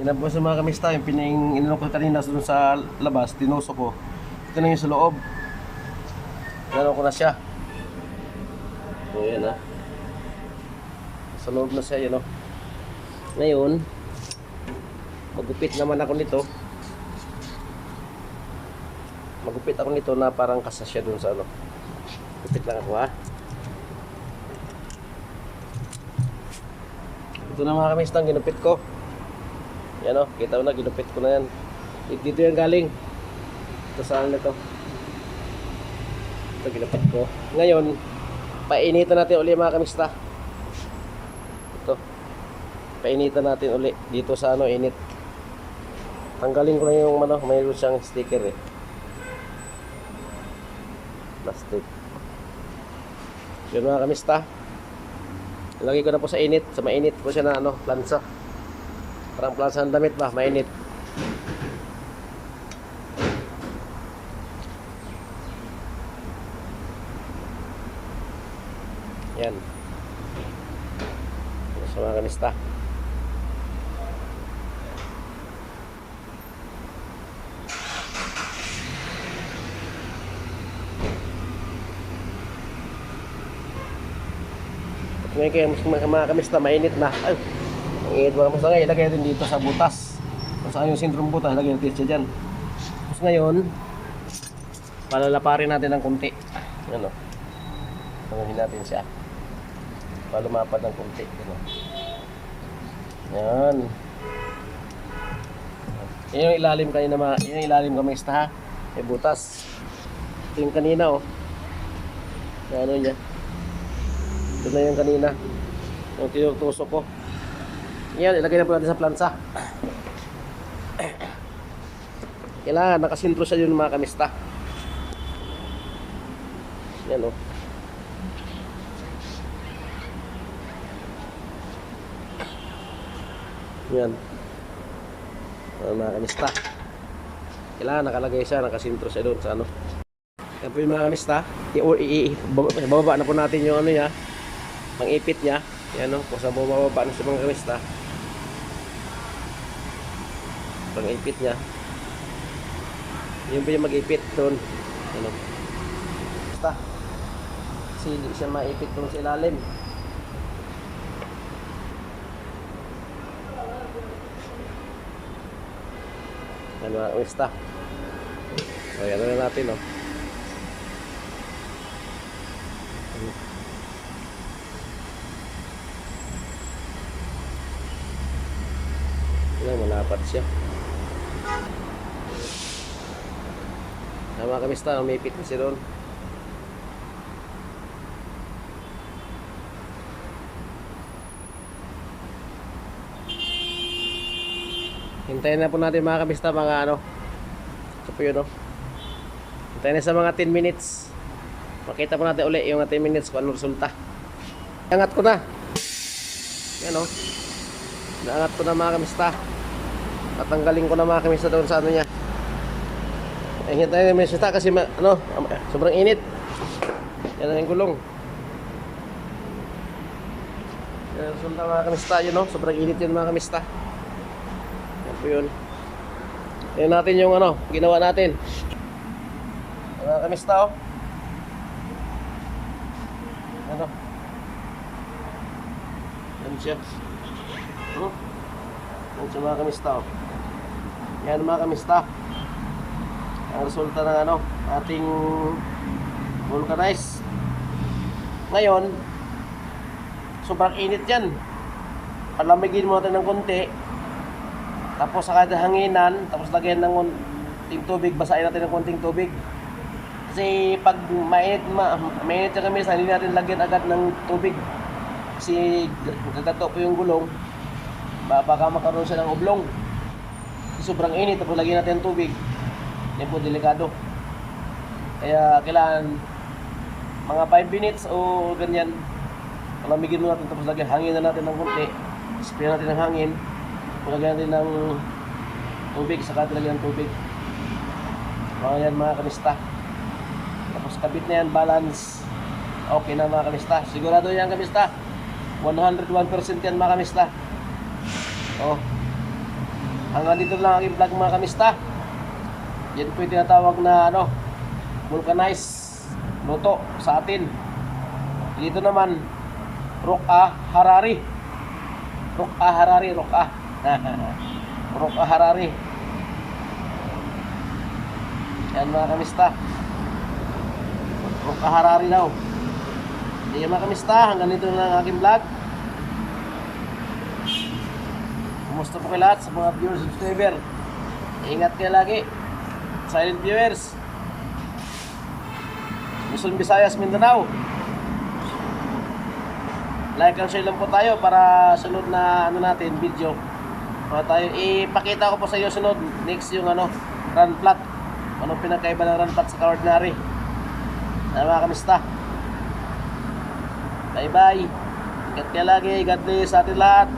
Yan po sa mga kamista, yung inano ko kanina doon sa labas, tinuso ko. Ito na yung sa loob. Inano ko na siya. So yan ha. Sa loob na siya, yun o. Ngayon, magupit naman ako nito. Magupit ako nito na parang kasasya doon sa ano. Gupit lang ako ha. Ito na mga kamista, ginupit ko. Yan o, kita mo na, ginupit ko na yan. Dito yan galing. Ito saan na ito. Ito ginupit ko. Ngayon, painitan natin uli mga kamista. Ito. Painitan natin uli. Dito sa ano, init. Tanggalin ko na yung ano, mayroon siyang sticker eh. Plastic. Yun mga kamista. Ilagay ko na po sa init. Sa mainit po siya na ano, plansa. Parang plansa ng damit ba? Mainit. Yan. Sa mga kamista. Ngayon kayo mga kamista, mainit na. Ay, ang init mga kamista ngayon, ilagay natin dito sa butas. Kung saan yung sintrom butas, ilagay natin siya dyan. Tapos ngayon, palalaparin natin ng kunti. Yan o. Panguhin natin siya. Palumapad ng kunti. Yan. Yan yung ilalim kanina mga, yan yung ilalim kamista ha. May butas. Ito yung kanina o. Yan ano niya. Ito na yung kanina. Yung tinutusok ko. Yan, ilagay na po natin sa plansa. Kailangan nakasintro siya yun mga kamista. Yan o. Yan. Mga kamista. Kailangan nakalagay siya, nakasintro siya doon sa ano. Yan po yung mga kamista. Bababa na po natin yung ano niya. Pang-ipit niya. Yan o. Kung saan bumababa na sa mga kamista. Pang-ipit niya. Yun po yung mag-ipit doon. Yan o. Basta. Kasi hindi siya maipit doon sa ilalim. Yan mga kamista. So yan na natin o. Yan, malapad siya. Mga kamista, may ipit kasi doon. Hintayin na po natin mga kamista, mga ano. Ito po yun o. Hintayin na sa mga 10 minutes. Makita po natin uli yung 10 minutes kung ano resulta. Angat ko na. Yan o. Naangat ko na mga kamista. Tatanggalin ko na mga kamista doon sa ano niya. Hintayin na may sita kasi ano, sobrang init. Yan ang gulong. Yan resulta mga kamista. Yun o, sobrang init yun mga kamista. Yan po yun. Yan natin yung ano, ginawa natin. Mga kamista o. Ano? Yan siya. Yan siya mga kamista o. Yan mga kamista. Ang resulta ng ano, ating vulcanize. Ngayon, sobrang init yan. Palamigin mo natin ng konti. Tapos saka hanginan. Tapos lagyan ng konting tubig. Basahin natin ng konting tubig. Kasi pag mainit yung kamisa, hindi natin lagyan agad ng tubig. Kasi gagato po yung gulong. Baka makaroon siya ng oblong. Kasi sobrang init. Tapos lagyan natin ng tubig. Yan po, delikado. Kaya kailangan mga 5 minutes o ganyan. Palamigin mo natin, tapos lagyan hangin na natin ng konti. Spray natin ng hangin. Lagyan natin ng tubig, saka lagyan ng tubig. Mga yan mga kamista. Tapos kabit na yan, balance. Okay na mga kamista. Sigurado yan kamista. 101% yan mga kamista. Oh. Hanggang dito lang ang aking vlog mga kamista. Yan po yung tinatawag na vulcanized luto sa atin. Dito naman Roka Harari. Roka Harari, Roka. Roka Harari. Yan mga kamista. Roka Harari daw. Yan mga kamista, hanggang dito lang ang aking vlog. Kumusta po kayo lahat sa mga viewers, subscriber? Ingat kayo lagi. Silent viewers. Luzon, Visayas, Mindanao. Like and share lang po tayo para sunod na natin video. Para tayo ipakita ko po sa iyo sunod next yung run flat. Anong pinakaiba ng run flat sa ordinary. Mga kamista. Bye bye. Ingat kayo lagi. God bless sa atin lahat.